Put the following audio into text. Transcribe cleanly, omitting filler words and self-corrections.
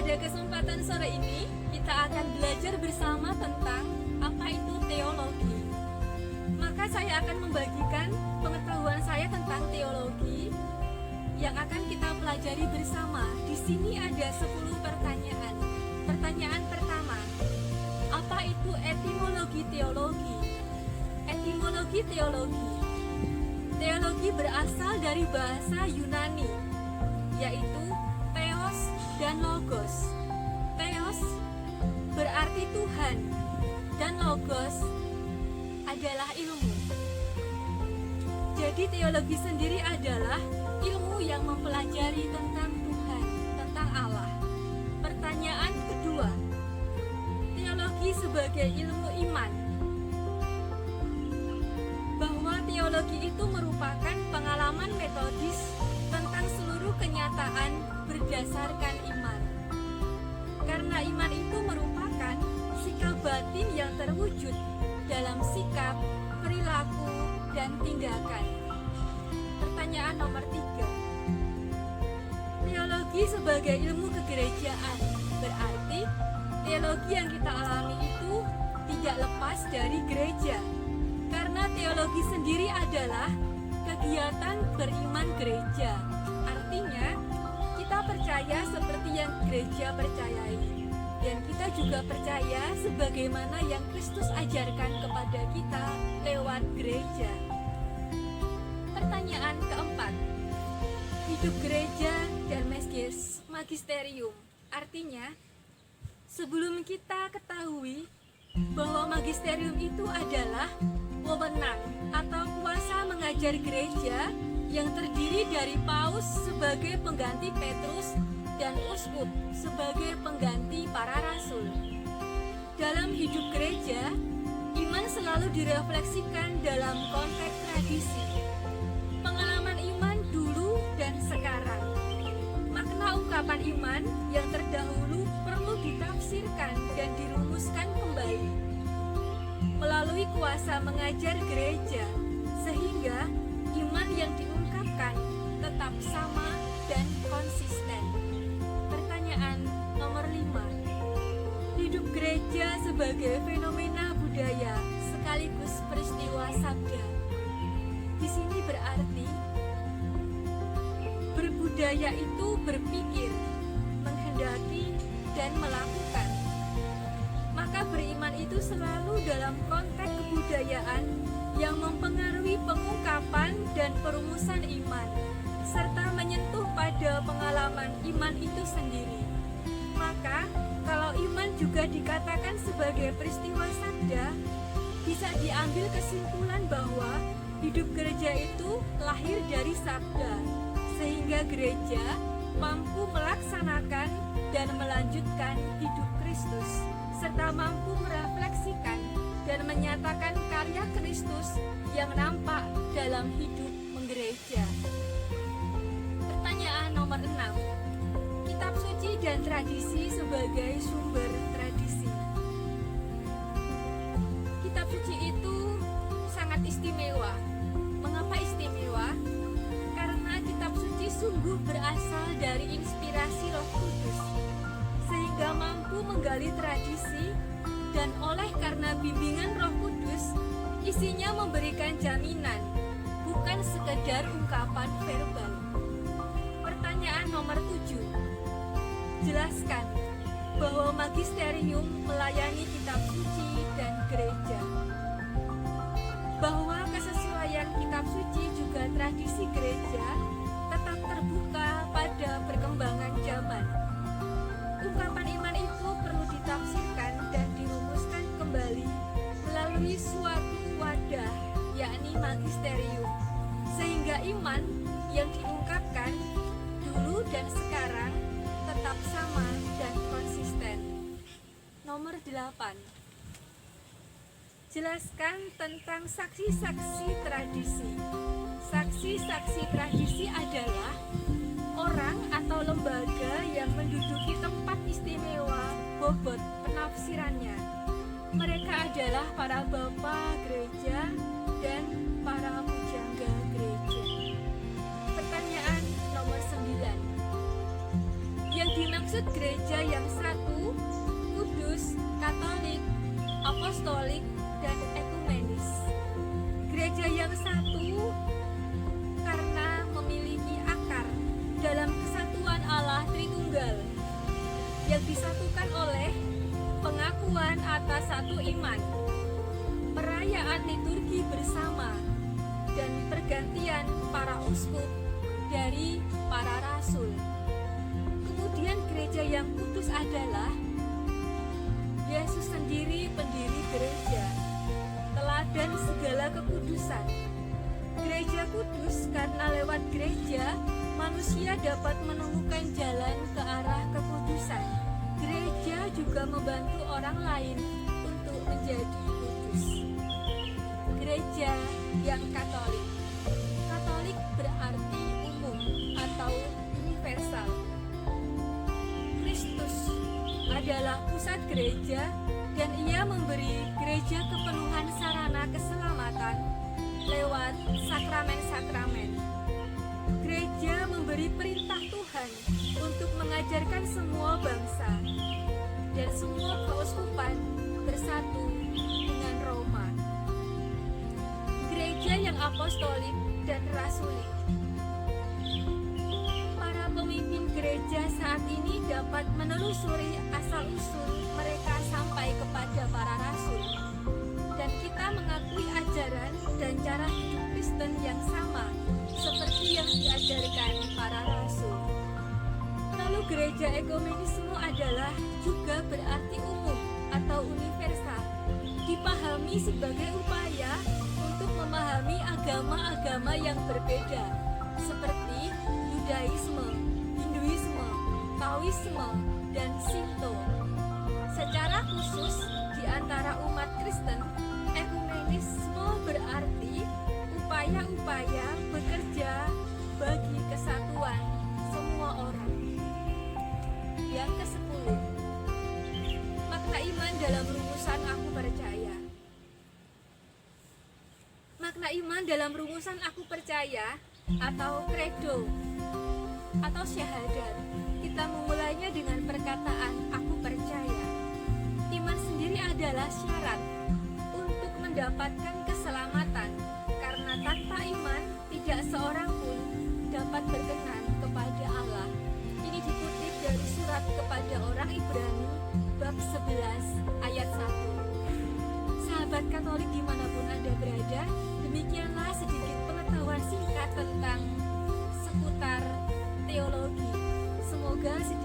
Pada kesempatan sore ini, kita akan belajar bersama tentang apa itu teologi. Maka saya akan membagikan pengetahuan saya tentang teologi yang akan kita pelajari bersama. Di sini ada 10 pertanyaan. Pertanyaan pertama, apa itu etimologi teologi? Etimologi teologi. Teologi berasal dari bahasa Yunani, yaitu theos dan logos. Theos berarti Tuhan dan logos adalah ilmu. Jadi teologi sendiri adalah ilmu yang mempelajari tentang Tuhan, tentang Allah. Pertanyaan kedua, teologi sebagai ilmu iman. Bahwa teologi itu merupakan pengalaman metodis tentang seluruh kenyataan berdasarkan iman. Karena iman itu merupakan sikap batin yang terwujud dalam sikap, perilaku, dan tindakan. Pertanyaan nomor 3. Teologi sebagai ilmu kegerejaan. Berarti teologi yang kita alami itu tidak lepas dari gereja. Karena teologi sendiri adalah kegiatan beriman gereja. Artinya, kita percaya seperti yang gereja percayai. Dan kita juga percaya sebagaimana yang Kristus ajarkan kepada kita lewat gereja. Pertanyaan keempat, hidup gereja dan magisterium. Artinya, sebelum kita ketahui bahwa magisterium itu adalah wewenang atau kuasa mengajar gereja yang terdiri dari paus sebagai pengganti Petrus dan uskup sebagai pengganti para rasul. Dalam hidup gereja, iman selalu direfleksikan dalam konteks tradisi, pengalaman iman dulu dan sekarang. Makna ungkapan iman yang terdahulu perlu ditafsirkan dan dirumuskan kembali melalui kuasa mengajar gereja, sehingga iman yang diungkapkan tetap sama dan konsisten. Pertanyaan nomor 5. Hidup gereja sebagai fenomena budaya sekaligus peristiwa sabda. Di sini berarti berbudaya itu berpikir, menghendaki, dan melakukan. Maka beriman itu selalu dalam konteks kebudayaan yang mempengaruhi pengungkapan dan perumusan iman, serta menyentuh pada pengalaman iman itu sendiri. Maka, kalau iman juga dikatakan sebagai peristiwa sabda, bisa diambil kesimpulan bahwa hidup gereja itu lahir dari sabda, sehingga gereja mampu melaksanakan dan melanjutkan hidup Kristus, serta mampu merefleksikan dan menyatakan karya Kristus yang nampak dalam hidup menggereja. Pertanyaan nomor 6. Kitab suci dan tradisi sebagai sumber tradisi. Kitab suci itu sangat istimewa. Mengapa istimewa? Karena kitab suci sungguh berasal dari inspirasi Roh Kudus, sehingga mampu menggali tradisi, dan oleh karena bimbingan Roh Kudus, isinya memberikan jaminan, bukan sekedar ungkapan verbal. Pertanyaan nomor 7. Jelaskan bahwa magisterium melayani kitab suci dan gereja. Bahwa kesesuaian kitab suci juga tradisi gereja tetap terbuka pada perkembangan zaman. Ungkapan iman itu perlu ditafsirkan dan dirumuskan kembali melalui suatu wadah, yakni magisterium, sehingga iman yang diungkapkan dulu dan sekarang tetap sama dan konsisten. Nomor 8. Jelaskan tentang saksi-saksi tradisi. Saksi-saksi tradisi adalah orang atau lembaga yang menduduki tempat istimewa bobot penafsirannya. Mereka adalah para bapa gereja dan para pujangga gereja. Pertanyaan nomor 9. Yang dimaksud Maksud gereja yang satu, kudus, katolik, apostolik, dan ekumenis. Gereja yang satu karena memiliki akar dalam kesatuan Allah Tritunggal yang disatukan oleh pengakuan atas satu iman, perayaan liturgi bersama, dan pergantian para uskup dari para rasul. Kemudian gereja yang kudus adalah Yesus sendiri pendiri gereja, teladan segala kekudusan. Gereja kudus karena lewat gereja manusia dapat menemukan jalan ke arah kekudusan. Gereja juga membantu orang lain untuk menjadi kudus. Gereja yang Katolik. Katolik berarti umum atau universal. Kristus adalah pusat gereja dan ia memberi gereja kepenuhan sarana keselamatan lewat sakramen-sakramen. Gereja memberi perintah Tuhan untuk mengajarkan semua bangsa dan semua keuskupan bersatu dengan Roma. Gereja yang apostolik dan rasulik. Para pemimpin gereja saat ini dapat menelusuri asal-usul mereka sampai kepada para rasul. Dan kita mengakui ajaran dan cara hidup Kristen yang sama seperti yang diajarkan para rasul. Lalu gereja ekumenisme adalah juga berarti umum atau universal, dipahami sebagai upaya untuk memahami agama-agama yang berbeda seperti Yudaisme, Hinduisme, Taoisme, dan Shinto. Secara khusus di antara umat Kristen, ekumenisme berarti upaya-upaya bekerja bagi kesatuan semua orang. Yang ke-10, makna iman dalam rumusan aku percaya. Makna iman dalam rumusan aku percaya atau credo atau syahadat, kita memulainya dengan perkataan aku percaya. Iman sendiri adalah syarat untuk mendapatkan keselamatan, karena tanpa iman tidak seorang pun dapat berkenan kepada Allah. Ini dikutip dari surat kepada orang Ibrani bab 11 ayat 1. Sahabat Katolik dimanapun Anda berada, demikianlah sedikit pengetahuan singkat tentang seputar teologi. Semoga sedikit